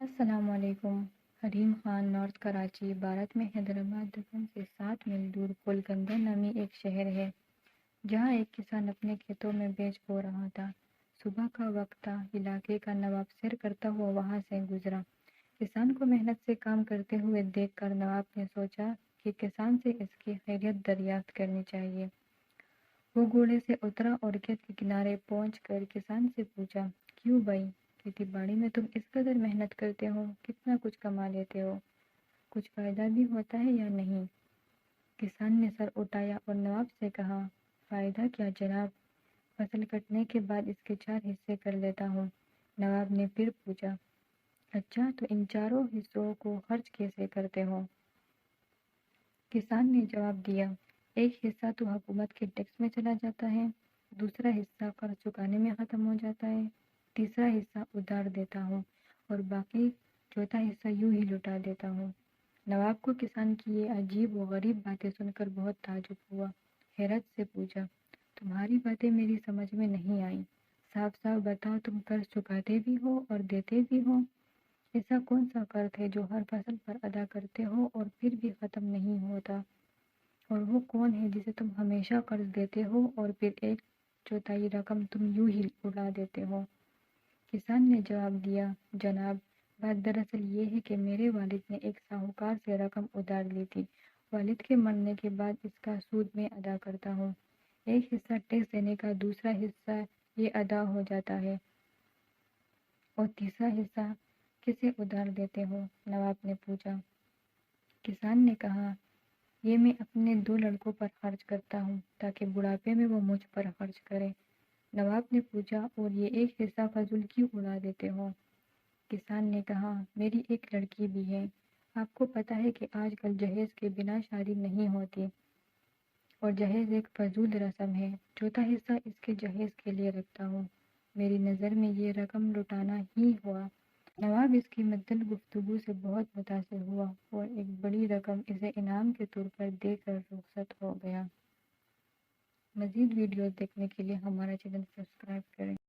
السلام علیکم۔ حریم خان نارتھ کراچی، بھارت میں حیدرآباد دکن سے 7 میل دور پولگندہ نامی ایک شہر ہے، جہاں ایک کسان اپنے کھیتوں میں بیج بو رہا تھا۔ صبح کا وقت تھا، علاقے کا نواب سیر کرتا ہوا وہاں سے گزرا۔ کسان کو محنت سے کام کرتے ہوئے دیکھ کر نواب نے سوچا کہ کسان سے اس کی خیریت دریافت کرنی چاہیے۔ وہ گھوڑے سے اترا اور کھیت کے کنارے پہنچ کر کسان سے پوچھا، کیوں بھائی، کھیتی باڑی میں تم اس قدر محنت کرتے ہو، کتنا کچھ کما لیتے ہو، کچھ فائدہ بھی ہوتا ہے یا نہیں؟ کسان نے سر اٹھایا اور نواب سے کہا، فائدہ کیا جناب، فصل کٹنے کے بعد اس کے 4 حصے کر لیتا ہوں۔ نواب نے پھر پوچھا، اچھا تو ان چاروں حصوں کو خرچ کیسے کرتے ہو؟ کسان نے جواب دیا، ایک حصہ تو حکومت کے ٹیکس میں چلا جاتا ہے، دوسرا حصہ قرض چکانے میں ختم ہو جاتا ہے، تیسرا حصہ ادھار دیتا ہوں اور باقی چوتھا حصہ یوں ہی لٹا دیتا ہوں۔ نواب کو کسان کی یہ عجیب و غریب باتیں سن کر بہت تعجب ہوا۔ حیرت سے پوچھا، تمہاری باتیں میری سمجھ میں نہیں آئیں، صاف صاف بتاؤ، تم قرض چکاتے بھی ہو اور دیتے بھی ہو؟ ایسا کون سا قرض ہے جو ہر فصل پر ادا کرتے ہو اور پھر بھی ختم نہیں ہوتا؟ اور وہ کون ہے جسے تم ہمیشہ قرض دیتے ہو اور پھر 1/4 رقم تم یوں ہی اڑا دیتے ہو؟ کسان نے جواب دیا، جناب، بات دراصل یہ ہے کہ میرے والد نے ایک ساہوکار سے رقم ادھار لی تھی۔ والد کے مرنے کے بعد اس کا سود میں ادا کرتا ہوں۔ ایک حصہ ٹیکس دینے کا، دوسرا حصہ یہ ادا ہو جاتا ہے، اور تیسرا حصہ کسے ادھار دیتے ہو؟ نواب نے پوچھا۔ کسان نے کہا، یہ میں اپنے 2 لڑکوں پر خرچ کرتا ہوں تاکہ بڑھاپے میں وہ مجھ پر خرچ کرے۔ نواب نے پوچھا، اور یہ ایک حصہ فضول کیوں اڑا دیتے ہو؟ کسان نے کہا، میری ایک لڑکی بھی ہے، آپ کو پتہ ہے کہ آج کل جہیز کے بنا شادی نہیں ہوتی، اور جہیز ایک فضول رسم ہے۔ چوتھا حصہ اس کے جہیز کے لیے رکھتا ہوں۔ میری نظر میں یہ رقم لٹانا ہی ہوا۔ نواب اس کی معطل گفتگو سے بہت متاثر ہوا اور ایک بڑی رقم اسے انعام کے طور پر دے کر رخصت ہو گیا۔ مزید ویڈیوز دیکھنے کے لیے ہمارا چینل سبسکرائب کریں۔